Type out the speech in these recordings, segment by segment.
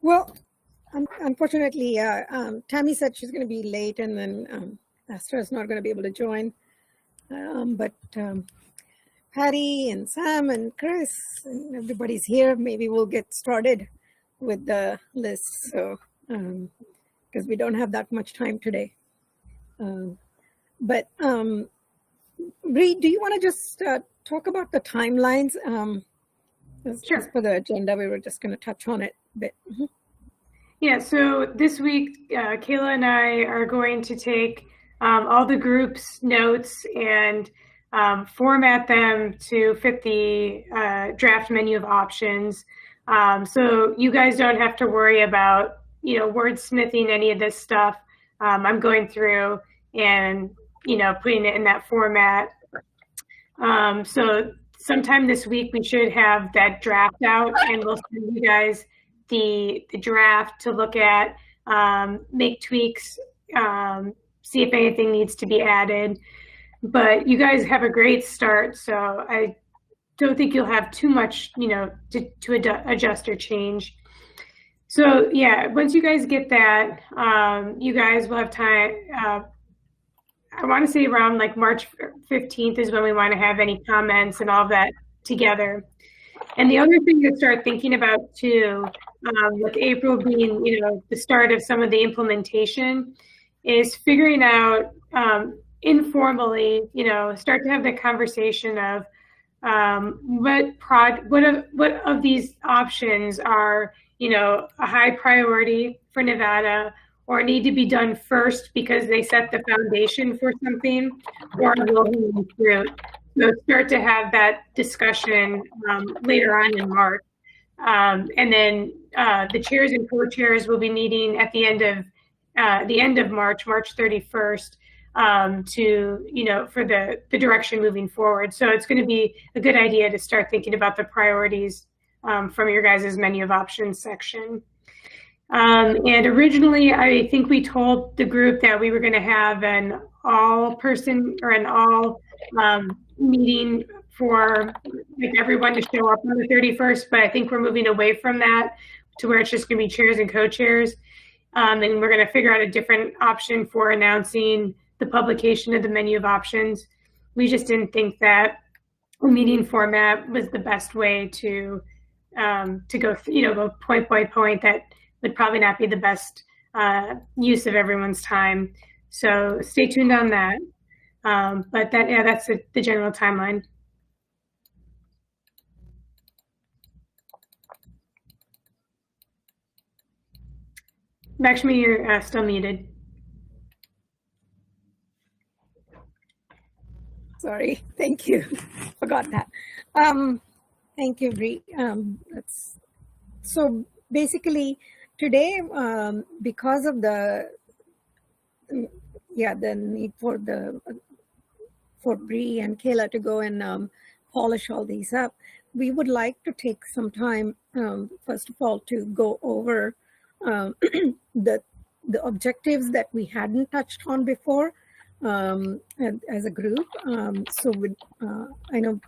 Well, unfortunately, Tammy said she's going to be late, and then Astra is not going to be able to join. But Patty and Sam and Chris and everybody's here. Maybe we'll get started with the list. So, because we don't have that much time today. But Bree, do you want to just talk about the timelines? Sure. Just for the agenda, we were just going to touch on it a bit. Mm-hmm. Yeah, so this week, Kayla and I are going to take all the group's notes and format them to fit the draft menu of options. So you guys don't have to worry about, wordsmithing any of this stuff. I'm going through and, putting it in that format. So sometime this week, we should have that draft out, and we'll send you guys the draft to look at, make tweaks, see if anything needs to be added. But you guys have a great start, so I don't think you'll have too much, to adjust or change. So yeah, once you guys get that, you guys will have time. I want to say around like March 15th is when we want to have any comments and all of that together. And the other thing to start thinking about too, with April being, the start of some of the implementation, is figuring out informally, start to have the conversation of what of these options are, a high priority for Nevada, or need to be done first because they set the foundation for something, or low-hanging fruit. So start to have that discussion later on in March. And then the chairs and co-chairs will be meeting at the end of March, March 31st, for the direction moving forward. So it's going to be a good idea to start thinking about the priorities from your guys' menu of options section. And originally, I think we told the group that we were going to have an all-person or an all meeting for like everyone to show up on the 31st, but I think we're moving away from that to where it's just going to be chairs and co-chairs. And we're going to figure out a different option for announcing the publication of the menu of options. We just didn't think that a meeting format was the best way to go, go point by point. That would probably not be the best use of everyone's time. So stay tuned on that. But that's the general timeline. Lakshmi, you're still muted. Sorry, thank you. Forgot that. Thank you, Bree. So basically today, because of the need for Bree and Kayla to go and polish all these up, we would like to take some time, first of all, to go over the objectives that we hadn't touched on before as a group. So I know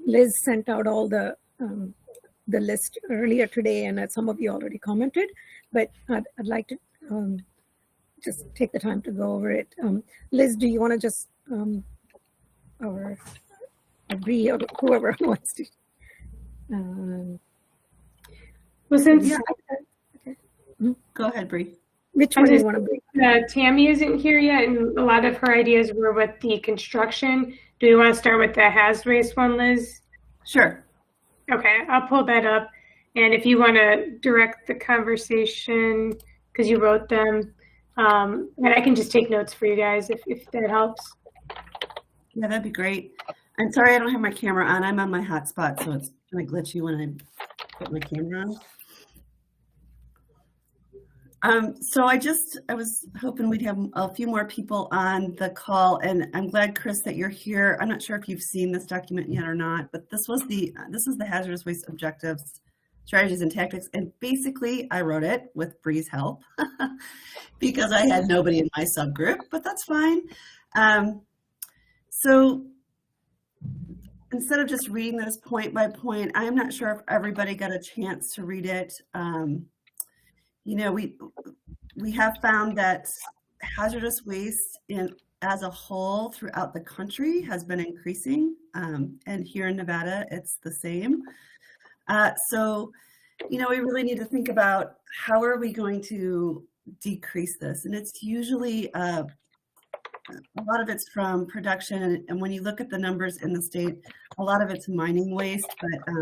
Liz sent out all the list earlier today, and some of you already commented, but I'd like to just take the time to go over it. Liz, do you want to just, or Bree, or whoever wants to? Well, since okay. Go ahead, Bree. Which one do you want to bring? Tammy isn't here yet, and a lot of her ideas were with the construction. Do you want to start with the hazard waste one, Liz? Sure. Okay, I'll pull that up. And if you want to direct the conversation, because you wrote them, and I can just take notes for you guys if that helps. Yeah, that'd be great. I'm sorry I don't have my camera on. I'm on my hotspot, so it's kind of glitchy when I put my camera on. So I was hoping we'd have a few more people on the call, and I'm glad, Chris, that you're here. I'm not sure if you've seen this document yet or not, but this is the hazardous waste objectives, strategies, and tactics. And basically, I wrote it with Bree's help because I had nobody in my subgroup, but that's fine. So instead of just reading this point by point, I am not sure if everybody got a chance to read it. You know, we have found that hazardous waste as a whole throughout the country has been increasing, and here in Nevada, it's the same. So, you know, we really need to think about how are we going to decrease this, and it's usually a lot of it's from production, and when you look at the numbers in the state, a lot of it's mining waste, but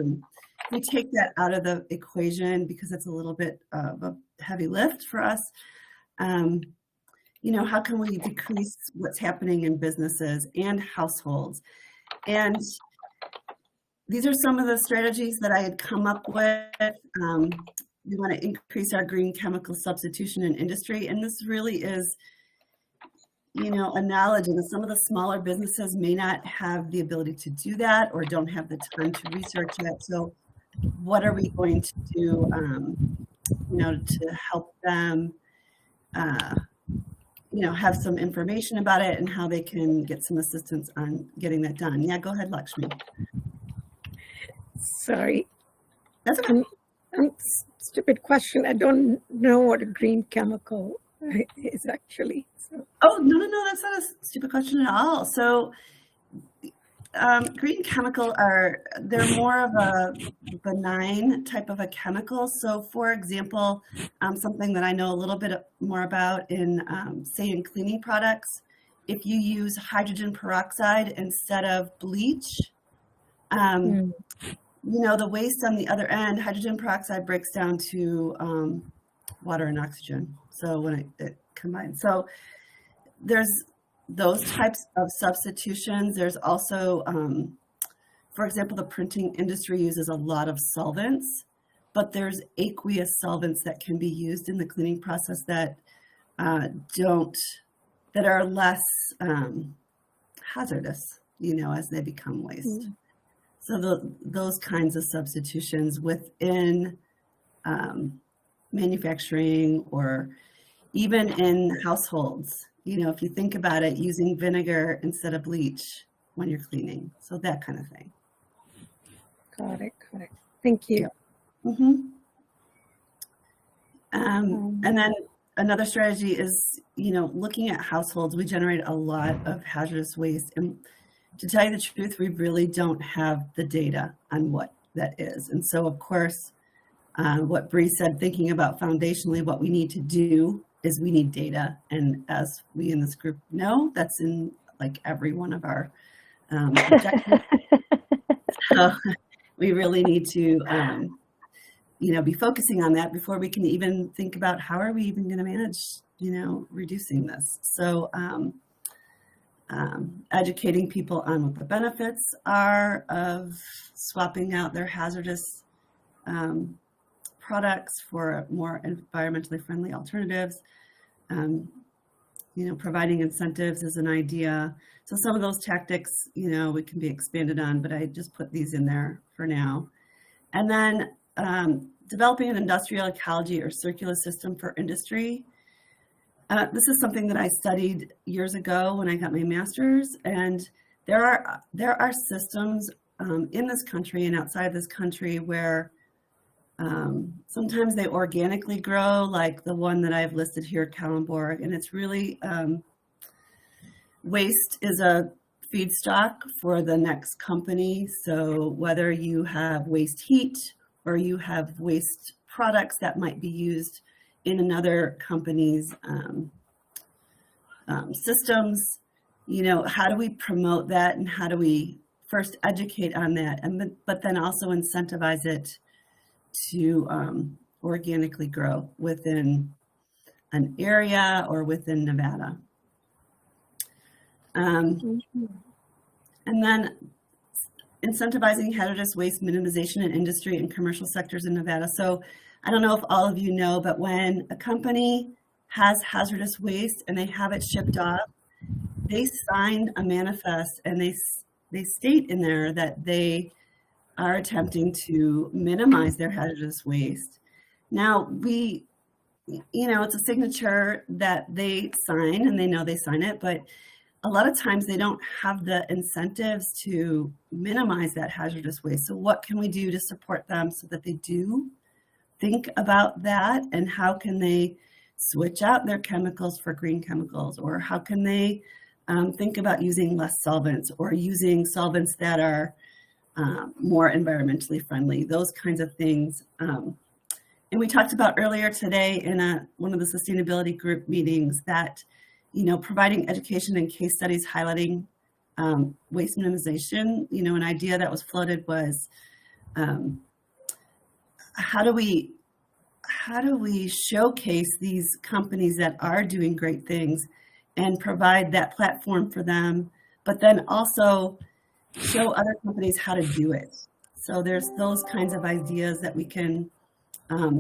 we take that out of the equation because it's a little bit of a heavy lift for us. You know, how can we decrease what's happening in businesses and households? And these are some of the strategies that I had come up with. We want to increase our green chemical substitution in industry, and this really is, you know, acknowledging that some of the smaller businesses may not have the ability to do that or don't have the time to research it. So what are we going to do, you know, to help them, you know, have some information about it and how they can get some assistance on getting that done. Yeah, go ahead, Lakshmi. Sorry. That's okay. Stupid question. I don't know what a green chemical is actually. So. Oh, no, that's not a stupid question at all. So green chemical they're more of a benign type of a chemical. So for example, something that I know a little bit more about in, say in cleaning products, if you use hydrogen peroxide instead of bleach, you know, the waste on the other end, hydrogen peroxide breaks down to water and oxygen. So when it combines, so there's those types of substitutions. There's also, for example, the printing industry uses a lot of solvents, but there's aqueous solvents that can be used in the cleaning process that that are less hazardous, you know, as they become waste. So those kinds of substitutions within manufacturing or even in households, you know, if you think about it, using vinegar instead of bleach when you're cleaning. So that kind of thing. Got it. Thank you. Yeah. Mm-hmm. And then another strategy is, you know, looking at households. We generate a lot of hazardous waste. And to tell you the truth, we really don't have the data on what that is. And so, of course, what Bree said, thinking about foundationally what we need to do is we need data. And as we in this group know, that's in like every one of our objectives. So we really need to, you know, be focusing on that before we can even think about how are we even going to manage, you know, reducing this. So educating people on what the benefits are of swapping out their hazardous products for more environmentally friendly alternatives. You know, providing incentives is an idea. So some of those tactics, you know, we can be expanded on, but I just put these in there for now. And then developing an industrial ecology or circular system for industry. This is something that I studied years ago when I got my master's, and there are systems in this country and outside this country where sometimes they organically grow, like the one that I've listed here, Kalundborg, and it's really waste is a feedstock for the next company. So whether you have waste heat or you have waste products that might be used in another company's systems, you know, how do we promote that and how do we first educate on that, and but then also incentivize it to organically grow within an area or within Nevada. And then incentivizing hazardous waste minimization in industry and commercial sectors in Nevada. So I don't know if all of you know, but when a company has hazardous waste and they have it shipped off, they sign a manifest and they state in there that they are attempting to minimize their hazardous waste. Now you know, it's a signature that they sign and they know they sign it, but a lot of times they don't have the incentives to minimize that hazardous waste. So what can we do to support them so that they do think about that, and how can they switch out their chemicals for green chemicals, or how can they think about using less solvents or using solvents that are more environmentally friendly, those kinds of things. And we talked about earlier today in one of the sustainability group meetings that, you know, providing education and case studies highlighting waste minimization. You know, an idea that was floated was, how do we showcase these companies that are doing great things and provide that platform for them, but then also show other companies how to do it. So there's those kinds of ideas that we can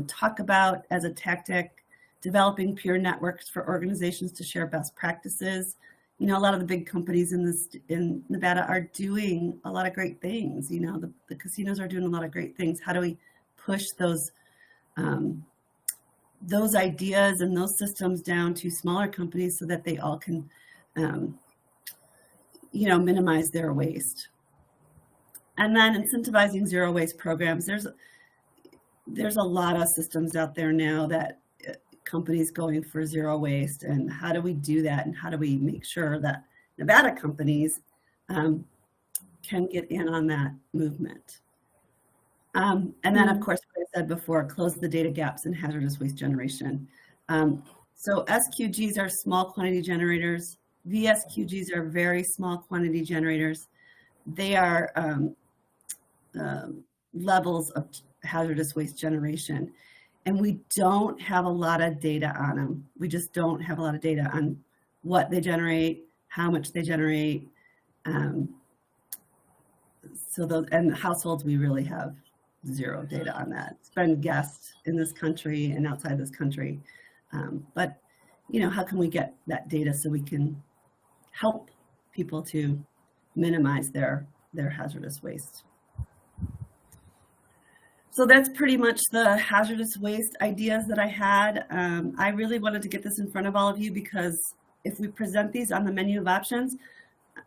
talk about as a tactic, developing peer networks for organizations to share best practices. You know, a lot of the big companies in Nevada are doing a lot of great things. You know, the casinos are doing a lot of great things. How do we push those ideas and those systems down to smaller companies so that they all can, you know, minimize their waste? And then incentivizing zero waste programs. There's a lot of systems out there now that companies going for zero waste, and how do we do that, and how do we make sure that Nevada companies can get in on that movement? And then, of course, like I said before, close the data gaps in hazardous waste generation. So SQGs are small quantity generators. VSQGs are very small quantity generators. They are levels of hazardous waste generation. And we don't have a lot of data on them. We just don't have a lot of data on what they generate, how much they generate. So those, and households, we really have zero data on that. It's been guessed in this country and outside this country. But, you know, how can we get that data so we can help people to minimize their hazardous waste? So that's pretty much the hazardous waste ideas that I had. I really wanted to get this in front of all of you because if we present these on the menu of options,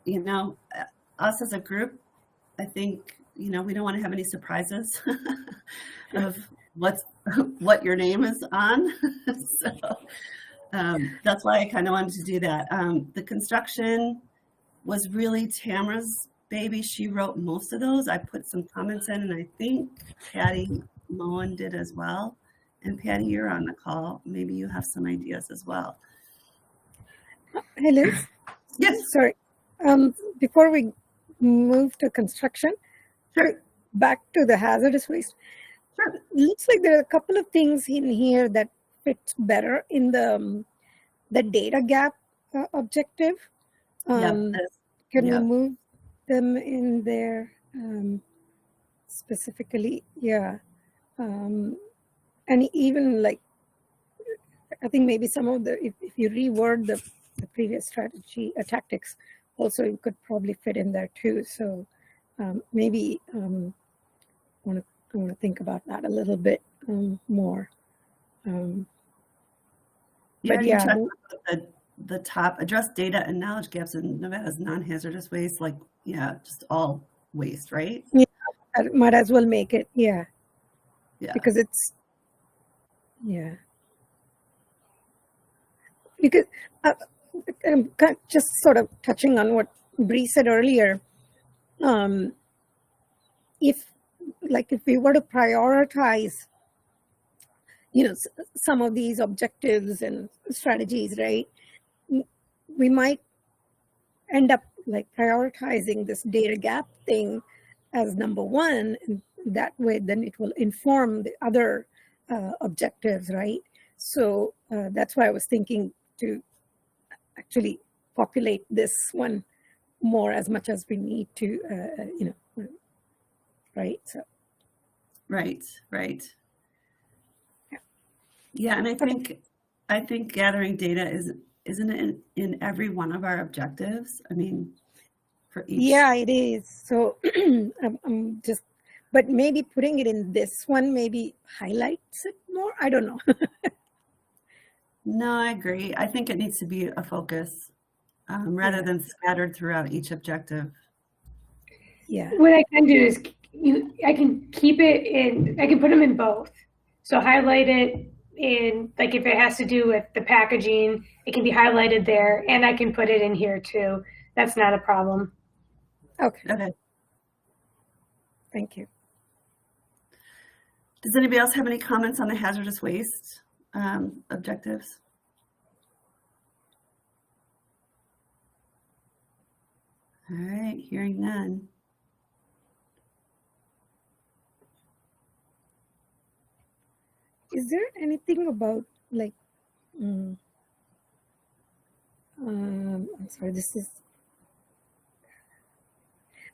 you know, us as a group, I think, you know, we don't want to have any surprises of what your name is on. So that's why I kind of wanted to do that. The construction was really Tamara's baby. She wrote most of those. I put some comments in, and I think Patty Moen did as well. And Patty, you're on the call. Maybe you have some ideas as well. Hey, Liz. Yes. Sorry. Before we move to construction, Sure. back to the hazardous waste. Sure. Looks like there are a couple of things in here that fits better in the data gap objective. Can we move them in there specifically? Yeah. And even like, I think maybe some of the, if you reword the previous strategy tactics, also you could probably fit in there too. So maybe I want to think about that a little bit more. But yeah, the top, address data and knowledge gaps in Nevada's non-hazardous waste, like, yeah, just all waste, right? Yeah, I might as well make it, yeah. Because it's, yeah. Because I'm just sort of touching on what Bree said earlier. If we were to prioritize, you know, some of these objectives and strategies, right, we might end up like prioritizing this data gap thing as number one, and that way then it will inform the other objectives, right? So that's why I was thinking to actually populate this one more as much as we need to, you know, right? So. Right. Yeah, and I think gathering data isn't it in every one of our objectives? I mean, for each. Yeah, it is. So I'm just, but maybe putting it in this one maybe highlights it more. I don't know. No, I agree. I think it needs to be a focus. rather than scattered throughout each objective. Yeah. What I can do is I can keep it in, I can put them in both. So highlight it in, like if it has to do with the packaging, it can be highlighted there, and I can put it in here too. That's not a problem. Okay. Okay. Thank you. Does anybody else have any comments on the hazardous waste objectives? All right, hearing none. Is there anything about like, I'm sorry, this is,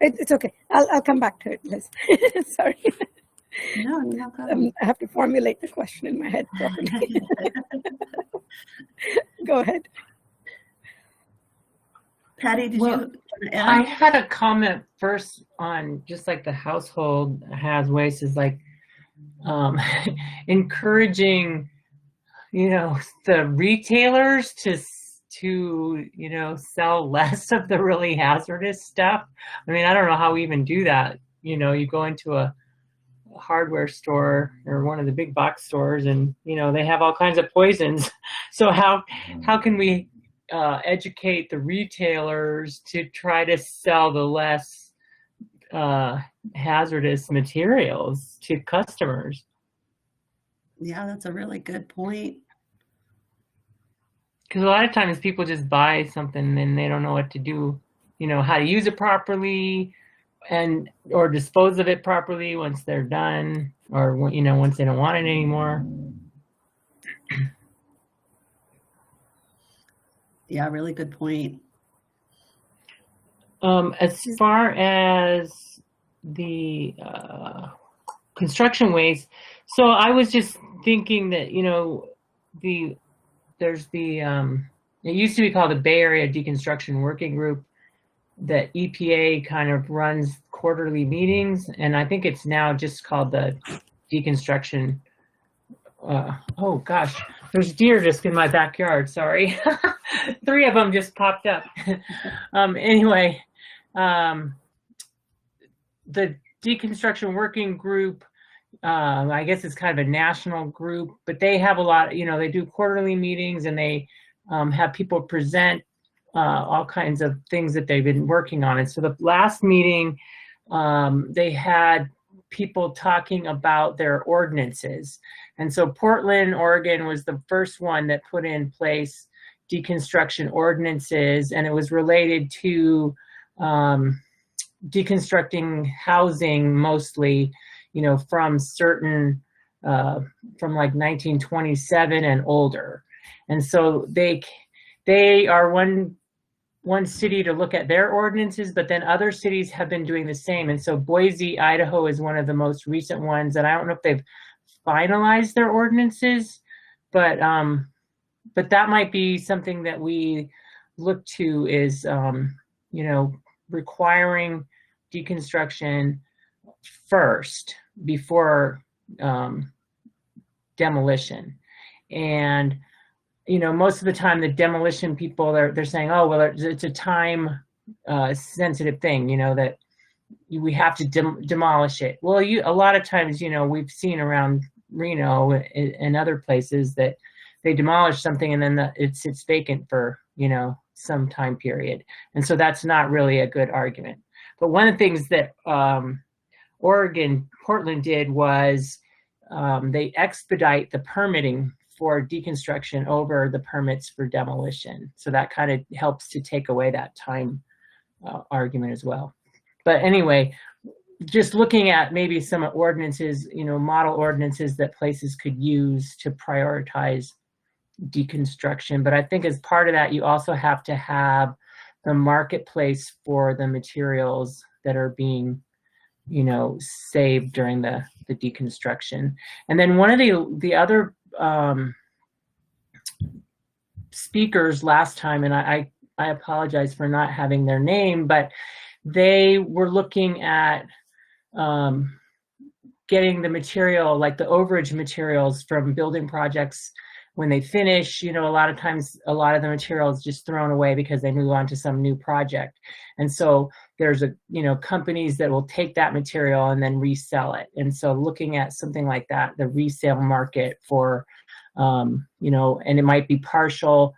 it's okay. I'll come back to it, Liz. Sorry. No problem. I have to formulate the question in my head properly. Go ahead. Patty, did Well, you I add? had a comment first on just like the household has waste is like encouraging, the retailers to sell less of the really hazardous stuff. I mean, I don't know how we even do that. You go into a hardware store or one of the big box stores and they have all kinds of poisons. So how can we educate the retailers to try to sell the less hazardous materials to customers? Yeah, that's a really good point. Because a lot of times people just buy something and they don't know what to do, how to use it properly or dispose of it properly once they're done, or once they don't want it anymore. Yeah, really good point. As far as the construction waste, so I was just thinking that there's the it used to be called the Bay Area Deconstruction Working Group that EPA kind of runs quarterly meetings, and I think it's now just called the Deconstruction. Oh gosh, there's deer just in my backyard. Sorry, 3 of them just popped up. Anyway, the Deconstruction Working Group, I guess it's kind of a national group, but they have a lot, they do quarterly meetings and they have people present all kinds of things that they've been working on. And so the last meeting, they had people talking about their ordinances. And so Portland, Oregon was the first one that put in place deconstruction ordinances, and it was related to deconstructing housing mostly, from certain, from like 1927 and older. And so they are one city to look at their ordinances, but then other cities have been doing the same. And so Boise, Idaho is one of the most recent ones, and I don't know if they've finalized their ordinances, but that might be something that we look to is, requiring deconstruction first before demolition. And most of the time the demolition people, they're saying, oh, well, it's a time sensitive thing, that we have to demolish it. Well, a lot of times, we've seen around Reno and other places that they demolish something and then it sits vacant for, some time period. And so that's not really a good argument. But one of the things that Portland did was they expedite the permitting for deconstruction over the permits for demolition. So that kind of helps to take away that time argument as well. But anyway, just looking at maybe some ordinances, model ordinances that places could use to prioritize deconstruction. But I think as part of that, you also have to have the marketplace for the materials that are being, saved during the deconstruction. And then one of the other speakers last time, and I apologize for not having their name, but they were looking at getting the material, like the overage materials from building projects when they finish, a lot of times a lot of the material is just thrown away because they move on to some new project. And so there's companies that will take that material and then resell it. And so looking at something like that, the resale market for, and it might be partial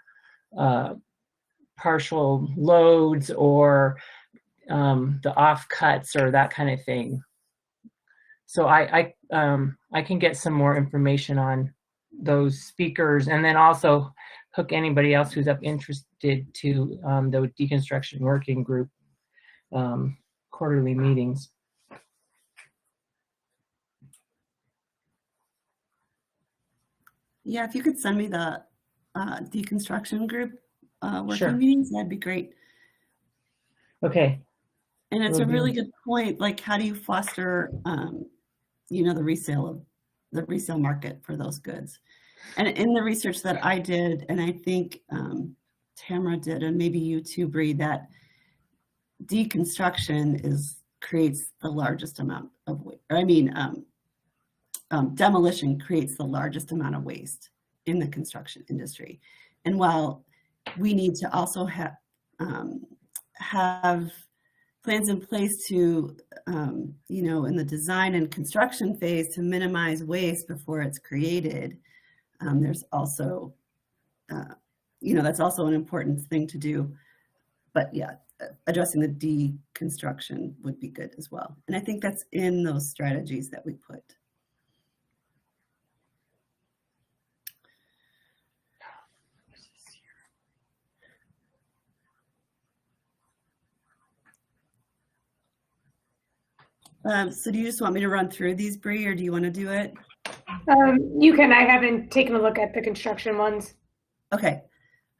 loads or the offcuts or that kind of thing. So I can get some more information on those speakers, and then also hook anybody else who's interested to the deconstruction working group quarterly meetings. Yeah, if you could send me the deconstruction group working Sure. meetings, that'd be great. Okay. And it's Will a really do. good point. Like, how do you foster, the resale market for those goods? And in the research that I did, and I think Tamara did, and maybe you too, Bree, that deconstruction creates the largest amount of waste. Demolition creates the largest amount of waste in the construction industry. And while we need to also have plans in place to, in the design and construction phase to minimize waste before it's created, there's also, that's also an important thing to do. But yeah, addressing the deconstruction would be good as well. And I think that's in those strategies that we put. So do you just want me to run through these, Bree, or do you want to do it? You can. I haven't taken a look at the construction ones. Okay.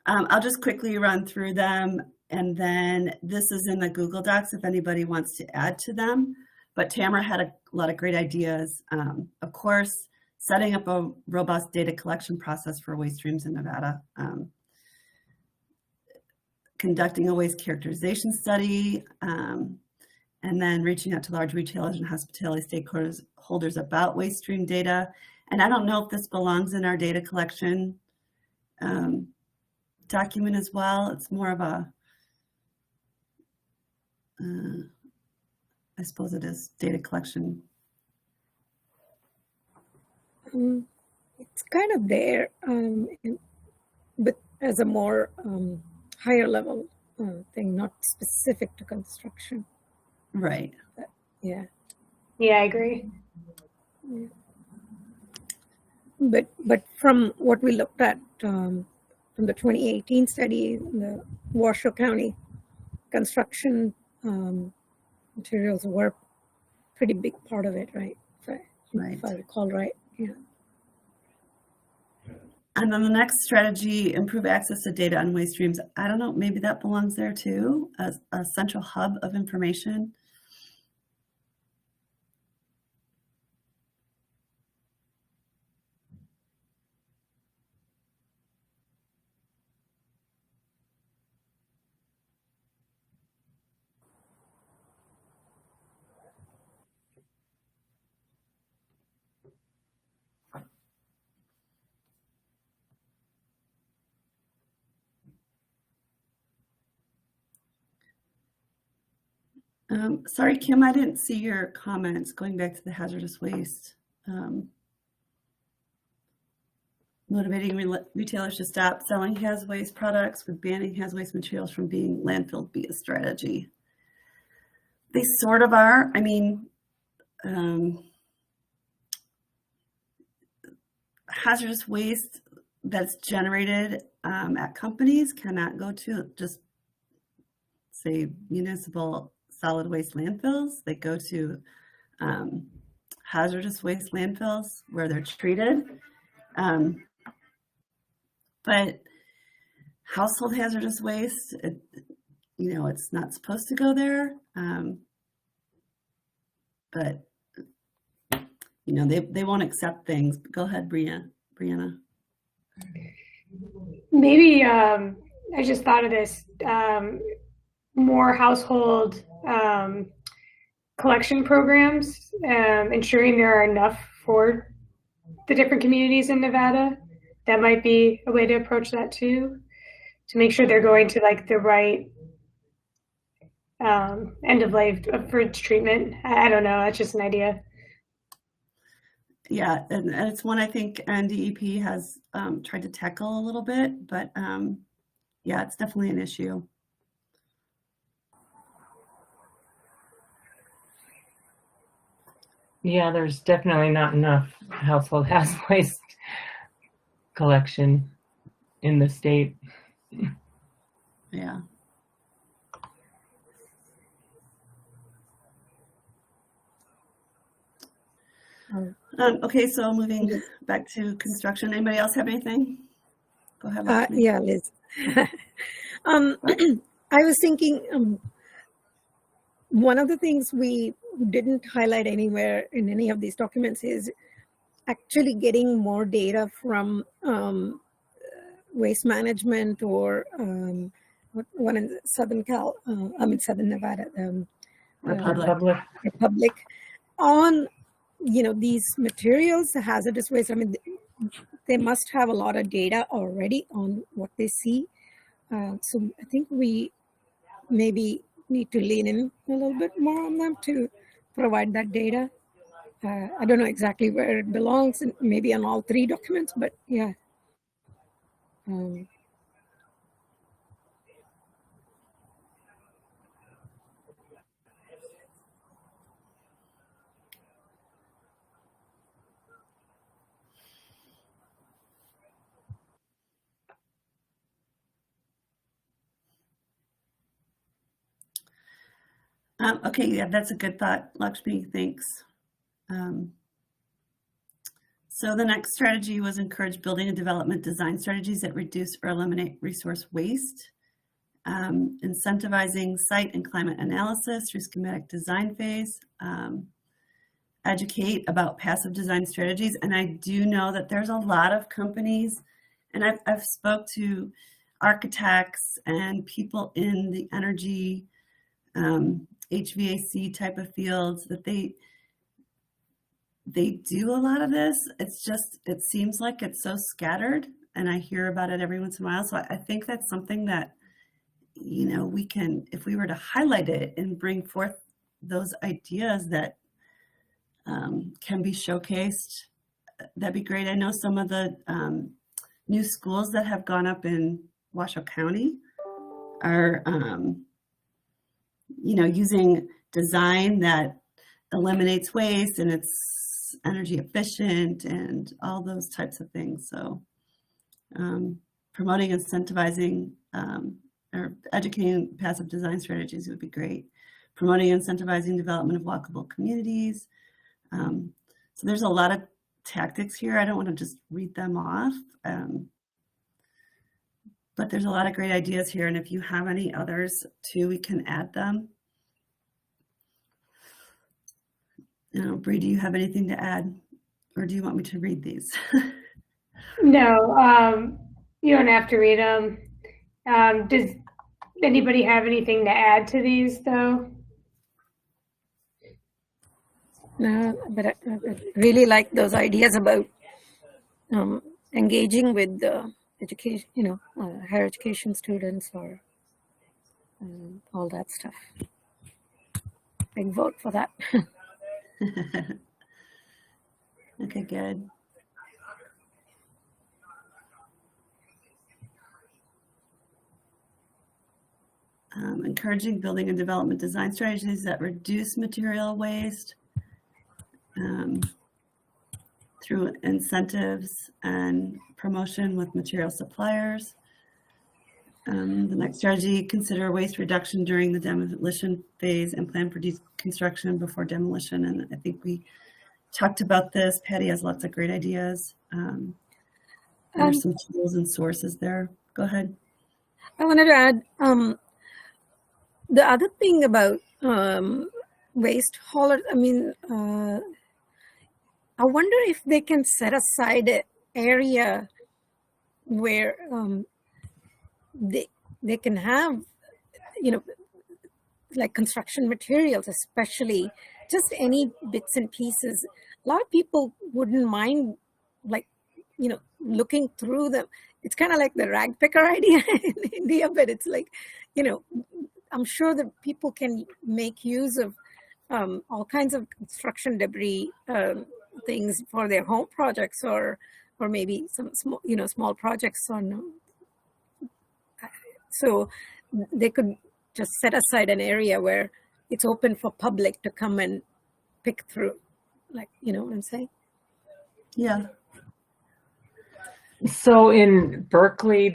I'll just quickly run through them, and then this is in the Google Docs if anybody wants to add to them. But Tamara had a lot of great ideas. Of course, setting up a robust data collection process for waste streams in Nevada. Conducting a waste characterization study, and then reaching out to large retailers and hospitality stakeholders about waste stream data. And I don't know if this belongs in our data collection document as well. It's more of a, I suppose it is data collection. It's kind of there, but as a more higher level thing, not specific to construction. Right. Yeah. Yeah, I agree. Yeah. But from what we looked at from the 2018 study, the Washoe County construction materials were a pretty big part of it, right? If I recall right. Yeah. And then the next strategy, improve access to data on waste streams. I don't know, maybe that belongs there too, as a central hub of information. Sorry, Kim, I didn't see your comments going back to the hazardous waste. Motivating retailers to stop selling hazardous waste products with banning hazardous waste materials from being landfilled be a strategy. They sort of are. I mean, hazardous waste that's generated at companies cannot go to just, say, municipal solid waste landfills. They go to hazardous waste landfills where they're treated. But household hazardous waste, it's not supposed to go there. But they won't accept things. Go ahead, Brianna. Maybe I just thought of this. More household collection programs, ensuring there are enough for the different communities in Nevada. that might be a way to approach that too, to make sure they're going to like the right end of life for its treatment. I don't know. That's just an idea. Yeah, and it's one I think NDEP has tried to tackle a little bit, but yeah, it's definitely an issue. Yeah, there's definitely not enough household hazardous waste collection in the state. Yeah. Okay, so moving back to construction. Anybody else have anything? Go ahead, Lakshmi. Yeah, Liz. I was thinking one of the things we didn't highlight anywhere in any of these documents is actually getting more data from waste management or one in Southern Nevada, Republic on, these materials, the hazardous waste. I mean, they must have a lot of data already on what they see. So I think we maybe need to lean in a little bit more on them to provide that data. I don't know exactly where it belongs, and maybe on all three documents, but yeah. Okay, yeah, that's a good thought, Lakshmi, thanks. So the next strategy was encourage building and development design strategies that reduce or eliminate resource waste, incentivizing site and climate analysis through schematic design phase, educate about passive design strategies. And I do know that there's a lot of companies, and I've spoke to architects and people in the energy, HVAC type of fields, that they do a lot of this. It's just, it seems like it's so scattered, and I hear about it every once in a while. So I think that's something that, we can, if we were to highlight it and bring forth those ideas that can be showcased, that'd be great. I know some of the new schools that have gone up in Washoe County are, using design that eliminates waste and it's energy efficient and all those types of things. So promoting, incentivizing, or educating passive design strategies would be great. Promoting, incentivizing development of walkable communities. So there's a lot of tactics here. I don't want to just read them off, but there's a lot of great ideas here. And if you have any others too, we can add them. Bree, do you have anything to add, or do you want me to read these? No, you don't have to read them. Does anybody have anything to add to these, though? No, but I really like those ideas about engaging with the education, higher education students or all that stuff. Big vote for that. Okay, good. Encouraging building and development design strategies that reduce material waste through incentives and promotion with material suppliers. The next strategy, consider waste reduction during the demolition phase and plan for deconstruction before demolition. And I think we talked about this. Patty has lots of great ideas. There's some tools and sources there. Go ahead. I wanted to add the other thing about waste haulers. I mean, I wonder if they can set aside an area where they can have, like construction materials, especially just any bits and pieces. A lot of people wouldn't mind, like, looking through them. It's kind of like the rag picker idea in India, but it's like, I'm sure that people can make use of all kinds of construction debris things for their home projects, or maybe some small projects on. So they could just set aside an area where it's open for public to come and pick through, like, you know what I'm saying? Yeah. So in Berkeley,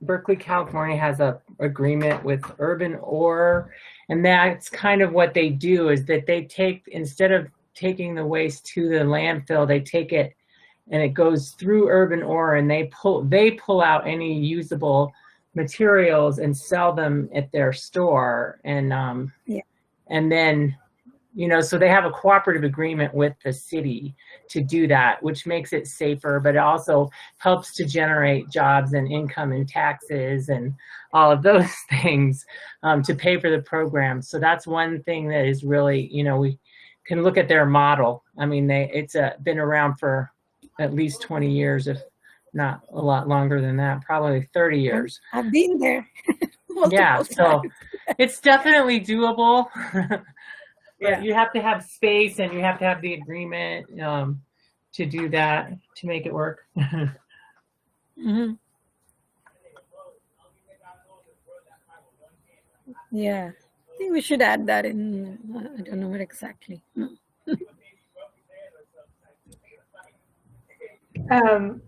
Berkeley, California has a agreement with Urban Ore, and that's kind of what they do, is that they take, instead of taking the waste to the landfill, they take it and it goes through Urban Ore, and they pull out any usable materials and sell them at their store. And and then, so they have a cooperative agreement with the city to do that, which makes it safer, but it also helps to generate jobs and income and taxes and all of those things to pay for the program. So that's one thing that is really, we can look at their model. I mean, it's been around for at least 20 years, if not a lot longer than that, probably 30 years. I've been there. Yeah, so it's definitely doable. But you have to have space, and you have to have the agreement to do that, to make it work. Mm-hmm. Yeah, I think we should add that in. I don't know what exactly.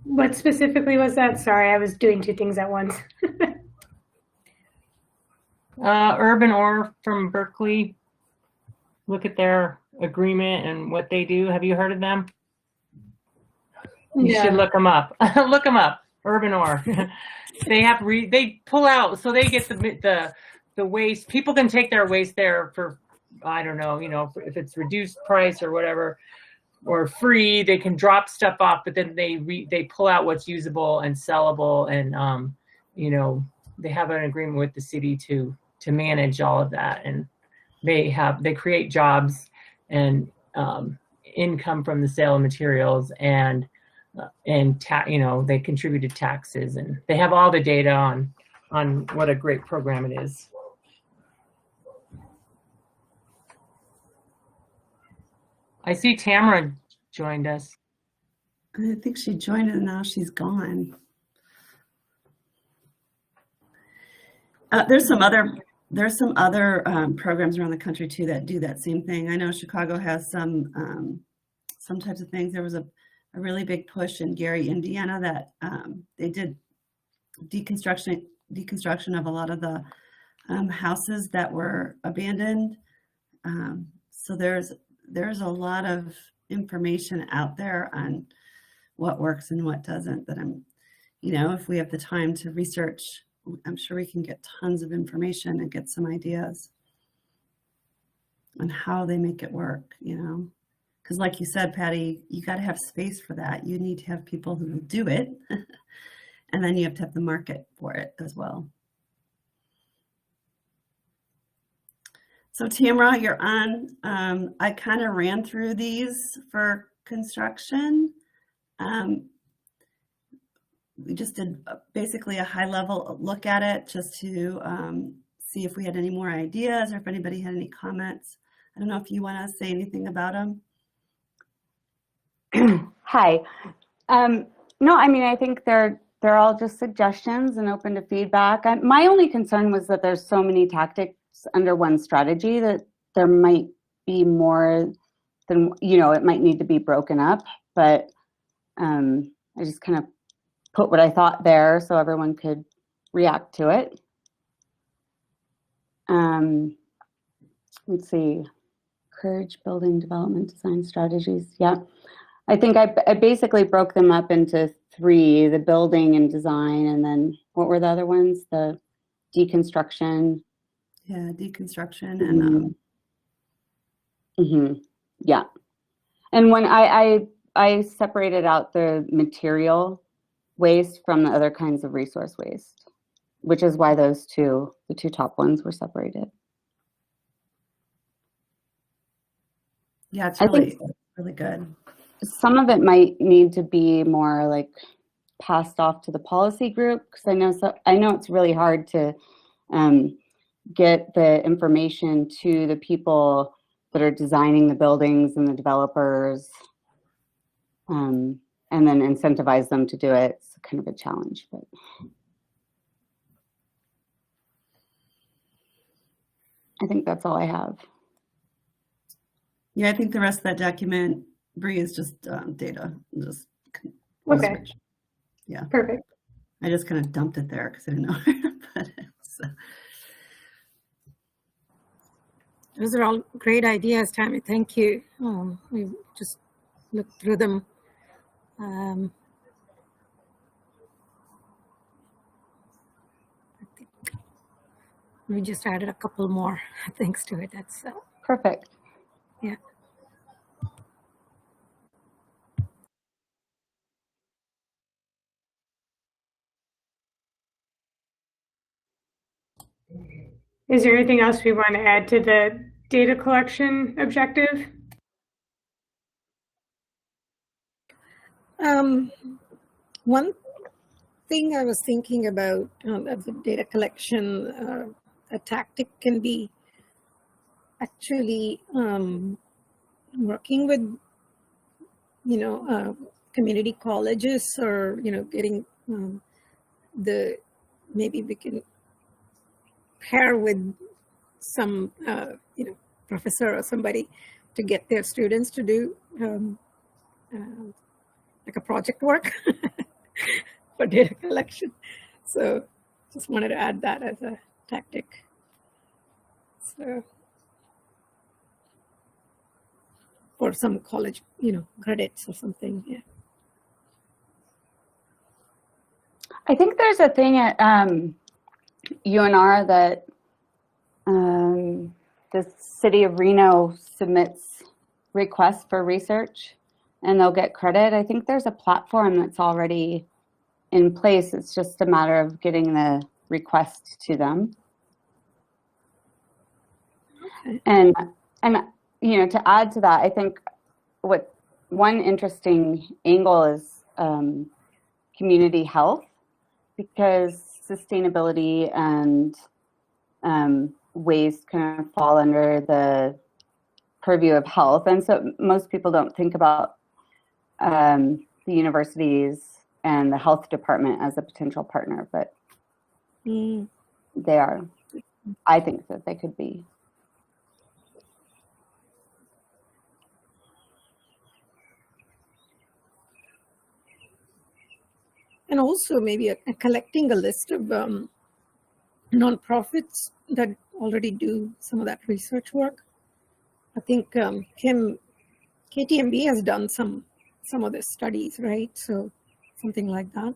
What specifically was that? Sorry, I was doing two things at once. Urban Ore from Berkeley. Look at their agreement and what they do. Have you heard of them? You should look them up. Look them up. Urban Ore. They pull out, so they get the waste. People can take their waste there for, I don't know, if it's reduced price or whatever, or free. They can drop stuff off, but then they pull out what's usable and sellable, and they have an agreement with the city to manage all of that, and they create jobs and income from the sale of materials, and they contribute to taxes, and they have all the data on what a great program it is. I see Tamara joined us. I think she joined and now she's gone. There's some other programs around the country too that do that same thing. I know Chicago has some types of things. There was a really big push in Gary, Indiana, that they did deconstruction of a lot of the houses that were abandoned. So there's a lot of information out there on what works and what doesn't, that if we have the time to research, I'm sure we can get tons of information and get some ideas on how they make it work, because like you said, Patty, you got to have space for that. You need to have people who will do it, and then you have to have the market for it as well. So Tamara, you're on. I kind of ran through these for construction. We just did basically a high level look at it, just to see if we had any more ideas or if anybody had any comments. I don't know if you want to say anything about them. Hi. No, I mean, I think they're all just suggestions and open to feedback. My only concern was that there's so many tactics under one strategy that there might be more than, it might need to be broken up, but I just kind of put what I thought there so everyone could react to it. Let's see, courage, building, development, design strategies. Yeah, I think I basically broke them up into three: the building and design, and then what were the other ones? The deconstruction. Yeah, deconstruction and yeah. And when I separated out the material waste from the other kinds of resource waste, which is why the two top ones were separated. Yeah, it's really good. Some of it might need to be more like passed off to the policy group, because I know it's really hard to get the information to the people that are designing the buildings and the developers, and then incentivize them to do it. It's kind of a challenge, but. I think that's all I have. Yeah, I think the rest of that document, Bree, is just data. Just Okay. research. Yeah. Perfect. I just kind of dumped it there because I didn't know where to put it. So. Those are all great ideas, Tammy. Thank you. We just looked through them. I think we just added a couple more thanks to it. That's Perfect. yeah. Is there anything else we want to add to the data collection objective? One thing I was thinking about of the data collection, a tactic can be actually working with, community colleges, or, getting maybe we can pair with some, professor or somebody to get their students to do like a project work for data collection. So just wanted to add that as a tactic. So for some college, credits or something. Yeah. I think there's a thing at UNR that the city of Reno submits requests for research and they'll get credit. I think there's a platform that's already in place. It's just a matter of getting the request to them. Okay. And to add to that, I think one interesting angle is community health, because sustainability and waste kind of fall under the purview of health. And so most people don't think about the universities and the health department as a potential partner, but they are. I think that they could be. And also maybe collecting a list of nonprofits that already do some of that research work. I think KTMB has done some of the studies, right? So something like that.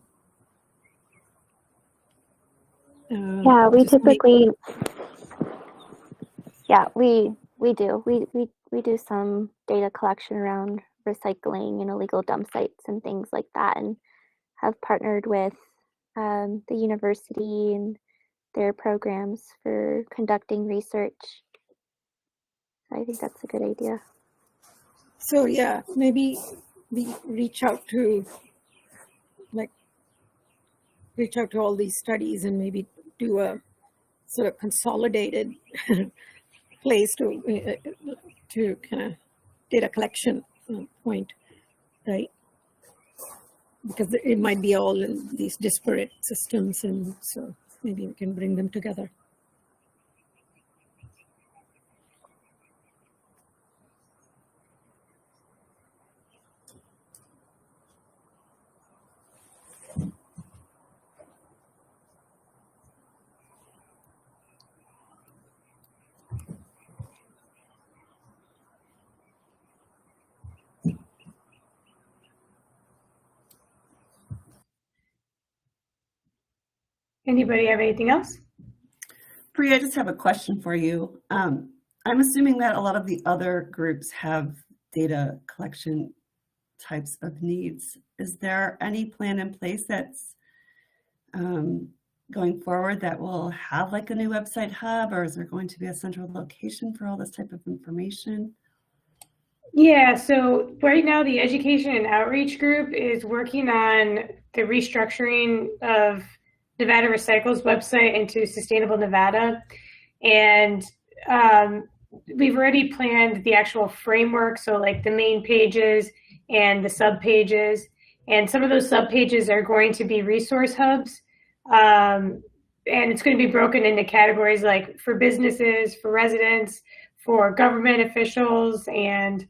Yeah, we typically. Yeah, we do. We do some data collection around recycling and illegal dump sites and things like that, and have partnered with the university and their programs for conducting research. I think that's a good idea. So yeah, maybe we reach out to all these studies and maybe do a sort of consolidated place to kind of data collection point, right? Because it might be all in these disparate systems, and so maybe we can bring them together. Anybody have anything else? Bree, I just have a question for you. I'm assuming that a lot of the other groups have data collection types of needs. Is there any plan in place that's going forward that will have like a new website hub, or is there going to be a central location for all this type of information? Yeah, so right now the education and outreach group is working on the restructuring of Nevada Recycle's website into Sustainable Nevada. And we've already planned the actual framework, so like the main pages and the sub pages. And some of those sub pages are going to be resource hubs. And it's going to be broken into categories like for businesses, for residents, for government officials, and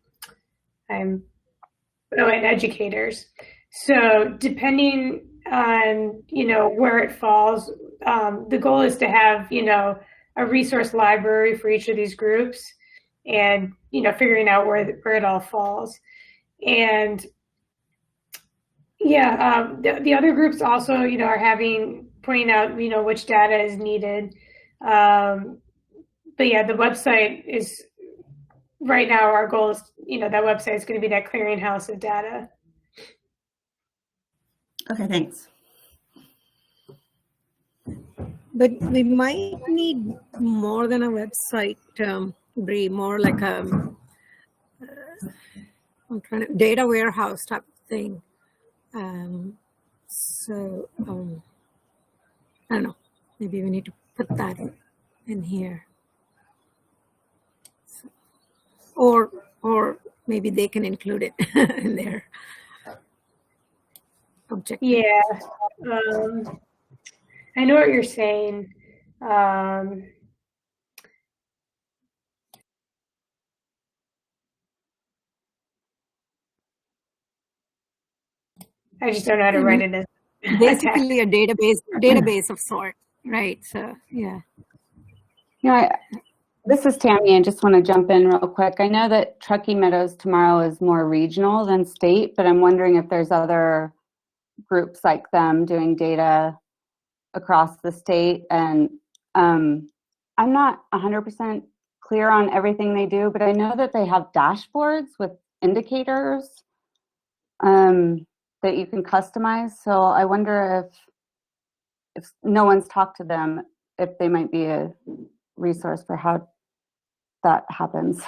educators. So depending on, where it falls, the goal is to have, a resource library for each of these groups and, figuring out where it all falls. And yeah, the other groups also, are pointing out, which data is needed. But yeah, the website is, right now our goal is, that website is going to be that clearinghouse of data. Okay, thanks. But we might need more than a website, Bree, more like a data warehouse type of thing. So I don't know, maybe we need to put that in here. So, or maybe they can include it in their objective. Yeah, I know what you're saying. I just don't know how to write it as basically a database of sort, right? So yeah. This is Tammy. I just want to jump in real quick. I know that Truckee Meadows tomorrow is more regional than state, but I'm wondering if there's other groups like them doing data across the state. And I'm not 100% clear on everything they do, but I know that they have dashboards with indicators that you can customize. So I wonder if no one's talked to them, if they might be a resource for how that happens.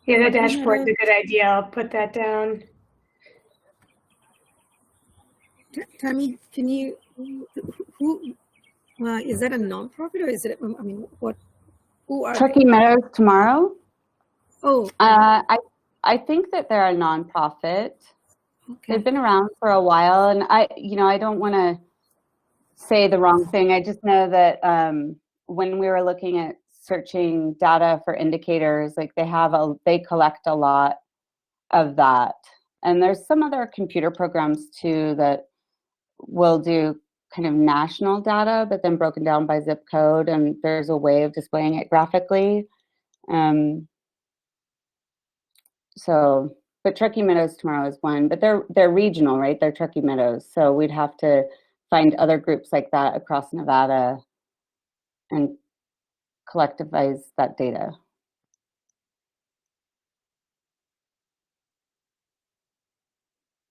Yeah, the dashboard's a good idea. I'll put that down. Tammy, can you, who is that a nonprofit or is it, I mean, who are Truckee Meadows tomorrow? Oh. I think that they're a nonprofit. Okay. They've been around for a while, and I don't want to say the wrong thing. I just know that when we were looking at searching data for indicators, like they collect a lot of that. And there's some other computer programs too that will do kind of national data, but then broken down by zip code, and there's a way of displaying it graphically. So, but Truckee Meadows tomorrow is one, but they're regional, right? They're Truckee Meadows. So we'd have to find other groups like that across Nevada and collectivize that data.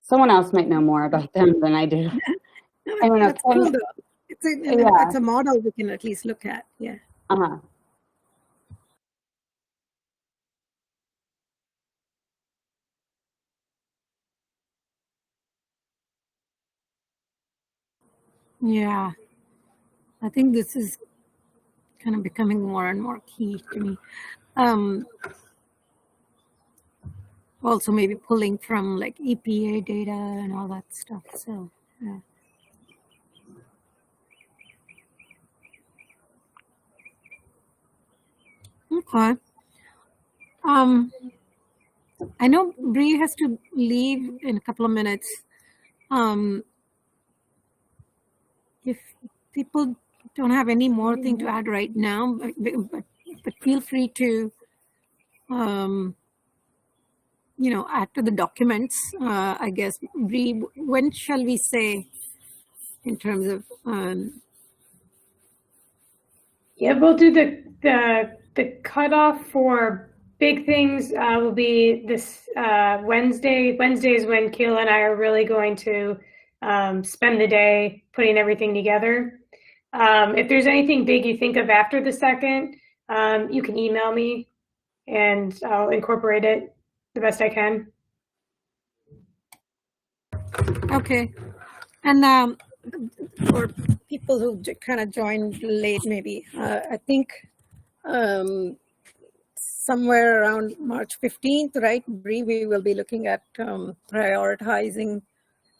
Someone else might know more about them than I do. I don't know. That's cool though. It's a model we can at least look at. Yeah. Uh-huh. Yeah. I think this is kind of becoming more and more key to me. Also maybe pulling from like EPA data and all that stuff. So yeah. Okay. I know Bree has to leave in a couple of minutes. If people don't have any more thing to add right now, but feel free to, add to the documents. I guess, Bree, when shall we say in terms of? Yeah, we'll do the cutoff for big things will be this Wednesday. Wednesday is when Kayla and I are really going to spend the day putting everything together. If there's anything big you think of after the 2nd, you can email me and I'll incorporate it the best I can. Okay. And for people who kind of joined late, maybe, I think somewhere around March 15th, right, Bree, we will be looking at prioritizing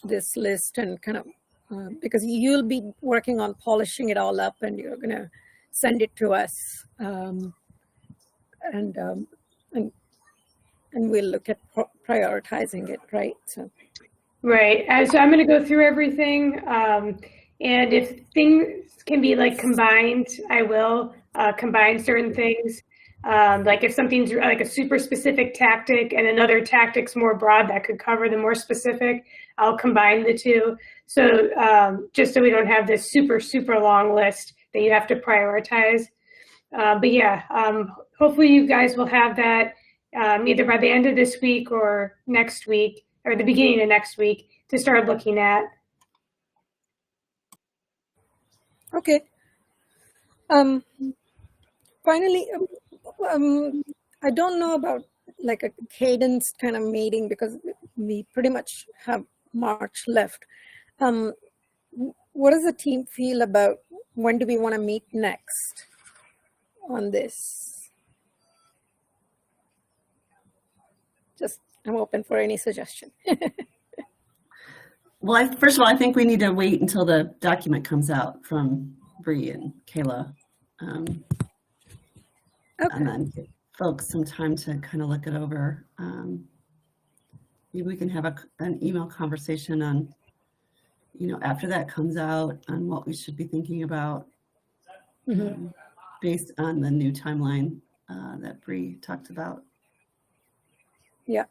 this list and kind of, because you'll be working on polishing it all up and you're going to send it to us. And we'll look at prioritizing it, right? So. Right. So I'm going to go through everything. And if things can be like combined, I will combine certain things. Like if something's like a super specific tactic and another tactic's more broad that could cover the more specific, I'll combine the two. So just so we don't have this super, super long list that you have to prioritize. But yeah, hopefully you guys will have that either by the end of this week or next week, or the beginning of next week, to start looking at. Okay. Finally, I don't know about like a cadence kind of meeting because we pretty much have March left. What does the team feel about when do we want to meet next on this? Just, I'm open for any suggestion. Well, first of all, I think we need to wait until the document comes out from Bree and Kayla. Okay. And then give folks some time to kind of look it over. Maybe we can have an email conversation on, after that comes out, on what we should be thinking about based on the new timeline that Bree talked about. Yeah.